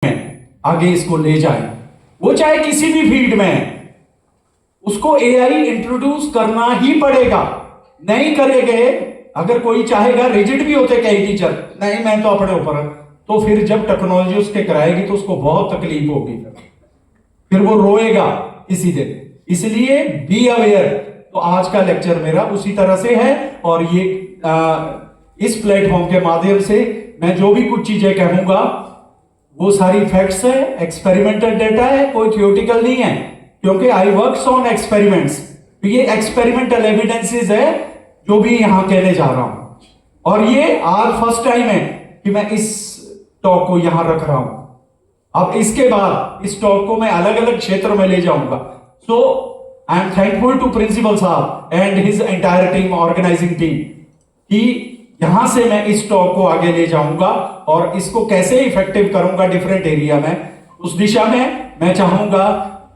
आगे इसको ले जाए, वो चाहे किसी भी फील्ड में है, उसको एआई इंट्रोड्यूस करना ही पड़ेगा। नहीं करेंगे, अगर कोई चाहेगा, रिजिड भी होते कई टीचर, नहीं मैं तो अपने ऊपर, तो फिर जब टेक्नोलॉजी उसके कराएगी तो उसको बहुत तकलीफ होगी, फिर वो रोएगा इसी दिन। इसलिए बी अवेयर। तो आज का लेक्चर मेरा उसी तरह से है, और ये इस प्लेटफॉर्म के माध्यम से मैं जो भी कुछ चीजें कहूंगा वो सारी फैक्ट्स है, एक्सपेरिमेंटल डेटा है, कोई थियोटिकल नहीं है, क्योंकि आई वर्क्स ऑन एक्सपेरिमेंट्स। तो ये एक्सपेरिमेंटल एविडेंसेस है जो भी यहां कहने जा रहा हूं, और ये आज फर्स्ट टाइम है कि मैं इस टॉक को यहां रख रहा हूं। अब इसके बाद इस टॉक को मैं अलग अलग क्षेत्रों में ले जाऊंगा। So I am thankful to principal साहब and his entire team, organising team, कि यहां से मैं इस टॉक को आगे ले जाऊंगा और इसको कैसे इफेक्टिव करूंगा डिफरेंट एरिया में, उस दिशा में मैं चाहूंगा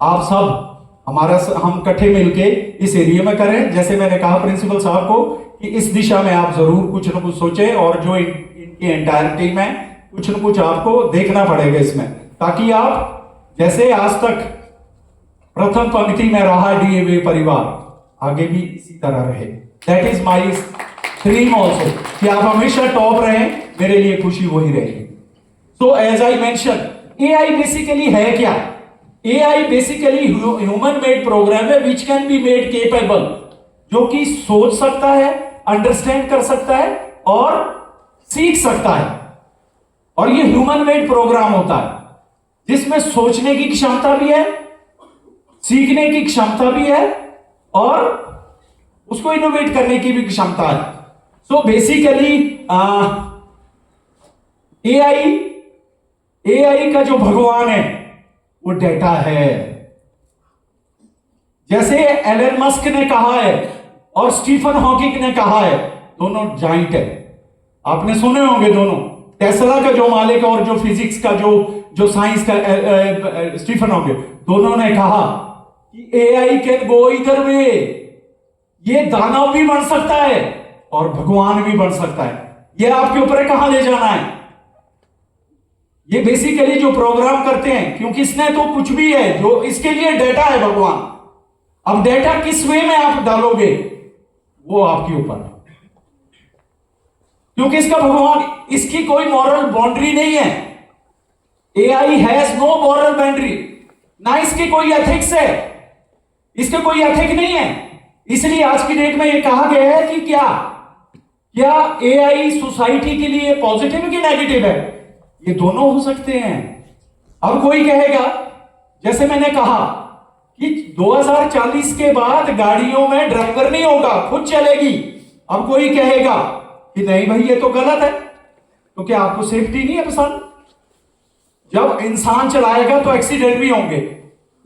आप सब हम इकट्ठे मिलके इस एरिया में करें। जैसे मैंने कहा प्रिंसिपल साहब को कि इस दिशा में आप जरूर कुछ न कुछ सोचें, और जो इनकी एंटायर टीम है, कुछ न कुछ आपको देखना पड़ेगा इसमें, ताकि आप जैसे आज तक प्रथम पंक्ति में रहा डीएवी परिवार, आगे भी इसी तरह रहे। That is my dream also, कि आप हमेशा टॉप रहें, मेरे लिए खुशी वही रहेगी। So as I mention, AI basically है क्या? AI basically human made program है which can be made capable, जो कि सोच सकता है, अंडरस्टैंड कर सकता है और सीख सकता है। और ये ह्यूमन मेड प्रोग्राम होता है जिसमें सोचने की क्षमता भी है, सीखने की क्षमता भी है, और उसको इनोवेट करने की भी क्षमता है। सो बेसिकली एआई का जो भगवान है वो डेटा है। जैसे एलन मस्क ने कहा है और स्टीफन हॉकिंग ने कहा है, दोनों जाइंट है, आपने सुने होंगे दोनों। टेस्ला का जो मालिक और जो फिजिक्स का जो साइंस का स्टीफन हॉकिंग, दोनों ने कहा कि एआई कैन गो इधर वे, ये दानव भी बन सकता है और भगवान भी बन सकता है। ये आपके ऊपर है कहां ले जाना है। ये बेसिकली जो प्रोग्राम करते हैं, क्योंकि इसने तो कुछ भी है, जो इसके लिए डेटा है भगवान। अब डेटा किस वे में आप डालोगे वो आपके ऊपर है, क्योंकि इसका भगवान, इसकी कोई मॉरल बाउंड्री नहीं है। AI has no moral boundary, ना इसकी कोई एथिक्स है, इसके कोई एथिक नहीं है। इसलिए आज की डेट में यह कहा गया है कि क्या एआई सोसाइटी के लिए पॉजिटिव कि नेगेटिव है? ये दोनों हो सकते हैं। अब कोई कहेगा, जैसे मैंने कहा कि 2040 के बाद गाड़ियों में ड्राइवर नहीं होगा, खुद चलेगी। अब कोई कहेगा कि नहीं भाई ये तो गलत है, तो क्या आपको सेफ्टी नहीं है पसंद? जब इंसान चलाएगा तो एक्सीडेंट भी होंगे,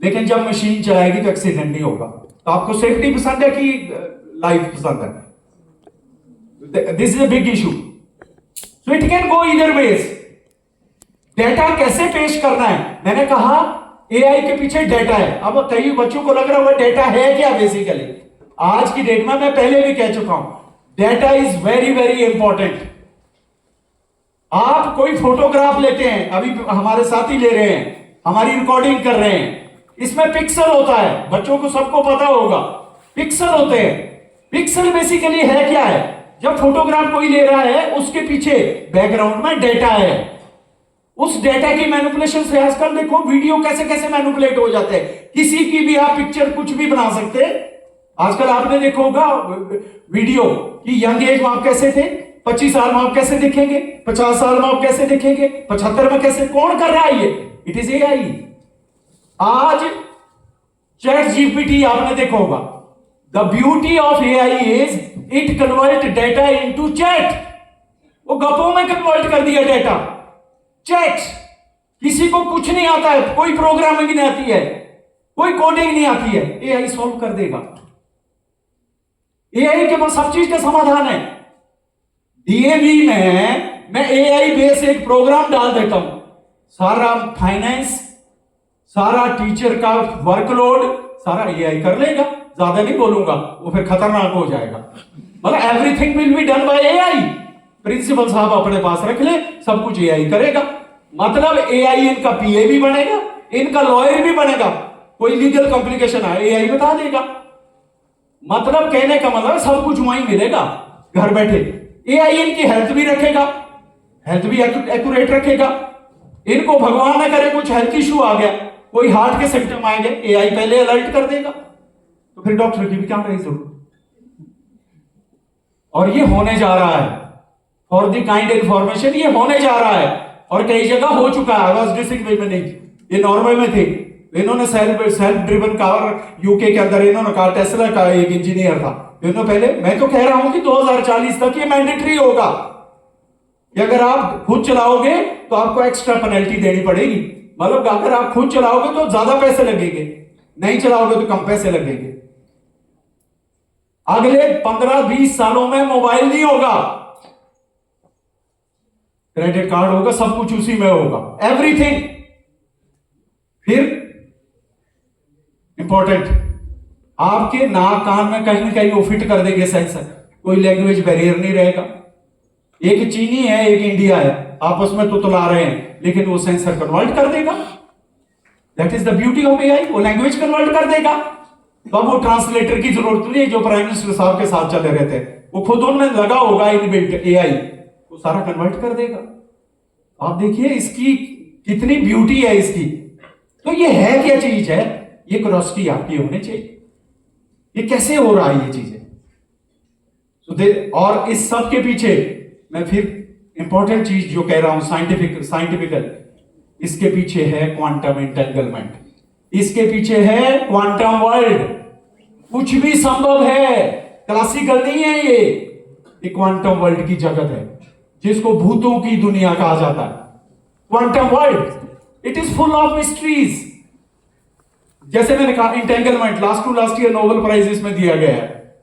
लेकिन जब मशीन चलाएगी तो एक्सीडेंट नहीं होगा। तो आपको सेफ्टी पसंद है कि लाइफ पसंद है? This is a big issue. So it can go either ways. Data कैसे पेश करना है? मैंने कहा एआई के पीछे डेटा है। अब कई बच्चों को लग रहा है डेटा है क्या? बेसिकली आज की डेट में, मैं पहले भी कह चुका हूं, data is very very important. आप कोई फोटोग्राफ लेते हैं, अभी हमारे साथी ले रहे हैं, हमारी रिकॉर्डिंग कर रहे हैं, इसमें पिक्सल होता है, बच्चों को सबको पता होगा, पिक्सल होते हैं। पिक्सल बेसिकली है क्या है? जब फोटोग्राफ कोई ले रहा है, उसके पीछे बैकग्राउंड में डेटा है। उस डेटा की मैनिपुलेशन से आजकल देखो वीडियो कैसे कैसे मैनिपुलेट हो जाते हैं। किसी की भी आप पिक्चर कुछ भी बना सकते हैं। आजकल आपने देखा होगा वीडियो कि यंग एज में आप कैसे थे, 25 साल में आप कैसे दिखेंगे, 50 साल में आप कैसे दिखेंगे, 75 में कैसे, कौन कर रहा है ये? It is AI. आज चैट जीपीटी आपने देखा होगा। The beauty of AI is it convert data into chat. वो गप्पों में कन्वर्ट कर दिया डेटा। चैट, किसी को कुछ नहीं आता है, कोई प्रोग्रामिंग नहीं आती है, कोई कोडिंग नहीं आती है, एआई सॉल्व कर देगा। एआई के पास सब चीज का समाधान है। डीएवी में मैं एआई बेस एक प्रोग्राम डाल देता हूं, सारा फाइनेंस, सारा टीचर का वर्कलोड सारा एआई कर लेगा। ज्यादा नहीं बोलूंगा, वो फिर खतरनाक हो जाएगा। मतलब everything will be done by AI. Principal साहब अपने पास रख ले, सब कुछ एआई करेगा। मतलब एआई इनका पीए भी बनेगा, इनका लॉयर भी बनेगा। कोई लीगल कॉम्प्लिकेशन आए एआई बता देगा। मतलब कहने का मतलब सब कुछ वहीं मिलेगा घर बैठे। एआई इनकी हेल्थ भी रखेगा, हेल्थ भी एक्यूरेट रखेगा। इनको भगवान न करे कुछ हेल्थ इशू आ गया, कोई हार्ट के सिम्टम आएंगे, एआई पहले अलर्ट कर देगा, तो फिर डॉक्टर की भी क्या रही जरूरत। और ये होने जा रहा है, फॉर द काइंड इंफॉर्मेशन ये होने जा रहा है और कई जगह हो चुका है। आई वाज डिसिंग में नहीं, ये नॉर्वे में थे, इन्होंने सेल्फ ड्रिवन कार यूके के अंदर इन्होंने कहा, टेस्ला का एक इंजीनियर था, इन्होंने पहले, मैं तो कह रहा हूं कि 2040 तक ये मैंडेटरी होगा कि अगर आप खुद चलाओगे तो आपको एक्स्ट्रा पेनल्टी देनी पड़ेगी। मतलब अगर आप खुद चलाओगे तो ज्यादा पैसे लगेंगे, नहीं चलाओगे तो कम पैसे लगेंगे। अगले 15-20 सालों में मोबाइल नहीं होगा, क्रेडिट कार्ड होगा, सब कुछ उसी में होगा, एवरीथिंग। फिर इंपॉर्टेंट, आपके नाक कान में कहीं ना कहीं वो फिट कर देंगे सेंसर, कोई लैंग्वेज बैरियर नहीं रहेगा। एक चीनी है एक इंडिया है, आपस में तो ला रहे हैं, लेकिन वो सेंसर कन्वर्ट कर देगा। That is the beauty of AI, वो लैंग्वेज कन्वर्ट कर देगा। तो अब वो ट्रांसलेटर की जरूरत नहीं है जो प्राइम मिनिस्टर साहब के साथ चले रहते हैं, वो खुद उनमें लगा होगा इनबिल्ट एआई, वो सारा कन्वर्ट कर देगा। आप देखिए इसकी कितनी ब्यूटी है इसकी। तो ये है क्या चीज है, ये क्यूरियोसिटी आपकी होनी चाहिए, ये कैसे हो रहा है ये चीजें। और इस सब के पीछे मैं फिर इंपॉर्टेंट चीज जो कह रहा हूं, साइंटिफिकल, इसके पीछे है क्वांटम एंटेंगलमेंट, इसके पीछे है क्वांटम वर्ल्ड। कुछ भी संभव है, क्लासिकल नहीं है ये क्वांटम वर्ल्ड की जगत है जिसको भूतों की दुनिया कहा जाता है। Quantum world it is full of mysteries. जैसे मैंने कहा entanglement last year Nobel prize इसमें दिया गया है,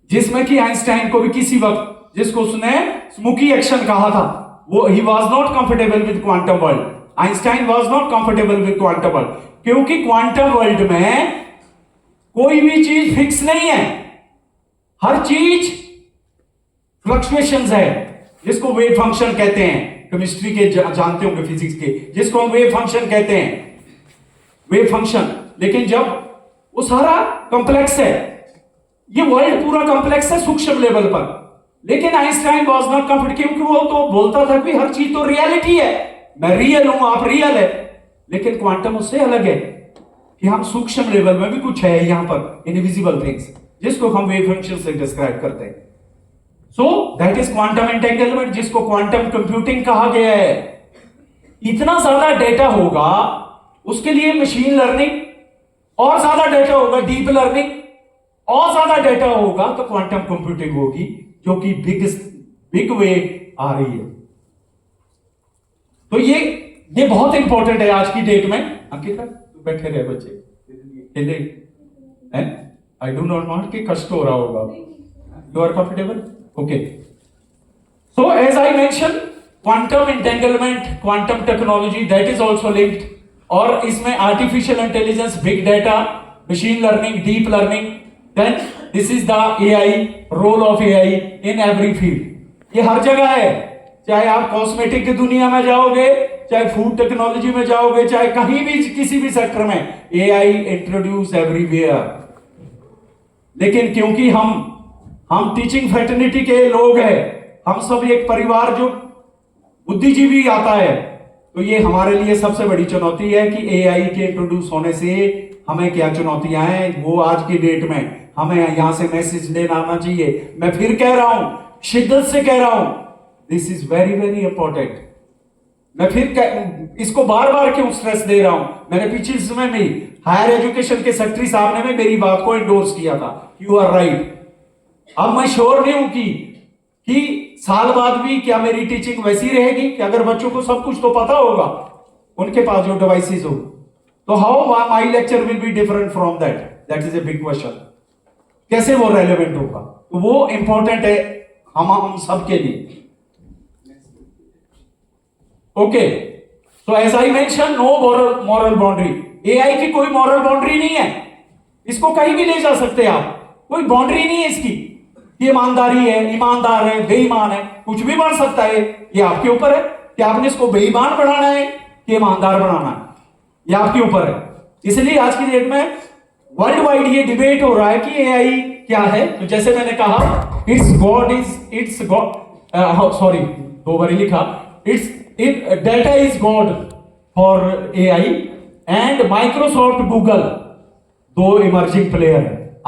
जिसमें कि आइंस्टाइन को भी किसी वक्त, जिसको उसने स्मोकी एक्शन कहा था, वो he was not comfortable with quantum world. Einstein was not comfortable with quantum world, क्योंकि क्वांटम वर्ल्ड में कोई भी चीज फिक्स नहीं है, हर चीज फ्लक्चुएशंस है, जिसको वेव फंक्शन कहते हैं। केमिस्ट्री के जानते होंगे, फिजिक्स के, जिसको हम वेव फंक्शन कहते हैं, वेव फंक्शन। लेकिन जब वो सारा कॉम्प्लेक्स है, ये वर्ल्ड पूरा कॉम्प्लेक्स है सूक्ष्म लेवल पर, लेकिन आइंस्टाइन वाज नॉट कंफर्टेबल, क्योंकि वो तो बोलता था कि हर चीज तो रियलिटी है, मैं रियल हूं आप रियल है। लेकिन क्वांटम उससे अलग है कि हम सूक्ष्म लेवल में भी कुछ है यहां पर, इनविजिबल थिंग्स, जिसको हम वेव फंक्शन से डिस्क्राइब करते हैं। So that is quantum entanglement, जिसको क्वांटम कंप्यूटिंग कहा गया है। इतना ज्यादा डेटा होगा, उसके लिए मशीन लर्निंग, और ज्यादा डेटा होगा डीप लर्निंग, और ज्यादा डेटा होगा तो क्वांटम कंप्यूटिंग होगी, जो कि बिग वे आ रही है। तो ये बहुत इंपॉर्टेंट है आज की डेट में। अंकिता तू बैठे रहे बच्चे, आई डू नॉट वांट कि कष्ट हो रहा होगा। You are comfortable, okay. So as I mention, quantum entanglement, quantum technology, that is also linked. और इसमें artificial intelligence, big data, machine learning, deep learning, then this is the AI, role of AI in every field. ये हर जगह है, चाहे आप cosmetic की दुनिया में जाओगे, चाहे फूड टेक्नोलॉजी में जाओगे, चाहे कहीं भी किसी भी सेक्टर में, एआई इंट्रोड्यूस एवरीवेयर। लेकिन क्योंकि हम टीचिंग फ्रेटर्निटी के लोग हैं, हम सब एक परिवार जो बुद्धिजीवी आता है, तो ये हमारे लिए सबसे बड़ी चुनौती है कि एआई के इंट्रोड्यूस होने से हमें क्या चुनौतियां हैं, वो आज की डेट में हमें यहां से मैसेज लेना आना चाहिए। मैं फिर कह रहा हूं, शिद्दत से कह रहा हूं, this is very very important. मैं फिर इसको बार बार क्यों स्ट्रेस दे रहा हूं, मैंने पिछले समय में हायर एजुकेशन के सेक्रेटरी साहब ने भी मेरी बात को एंडोर्स किया था, यू आर राइट। अब मैं श्योर नहीं हूं कि साल बाद भी क्या मेरी टीचिंग वैसी रहेगी कि अगर बच्चों को सब कुछ तो पता होगा, उनके पास जो डिवाइसेस हो, तो how my lecture will be different from that, that is a big question. कैसे वो रेलेवेंट होगा, तो वो इंपॉर्टेंट है हम सब के लिए। ओके, तो as I mention, no moral boundary. AI की कोई मॉरल बाउंड्री नहीं है, इसको कहीं भी ले जा सकते आप, कोई बाउंड्री नहीं है इसकी। ये ईमानदारी है, ईमानदार है, बेईमान है, कुछ भी बन सकता है, ये आपके ऊपर है। कि आपने इसको बेईमान बनाना है कि ईमानदार बनाना है, ये आपके ऊपर है। इसलिए आज की डेट में वर्ल्ड वाइड ये डिबेट हो रहा है कि एआई क्या है। तो जैसे मैंने कहा, इट्स गॉड, सॉरी 2 बार लिखा, data is God for AI and Microsoft Google 2 emerging player है।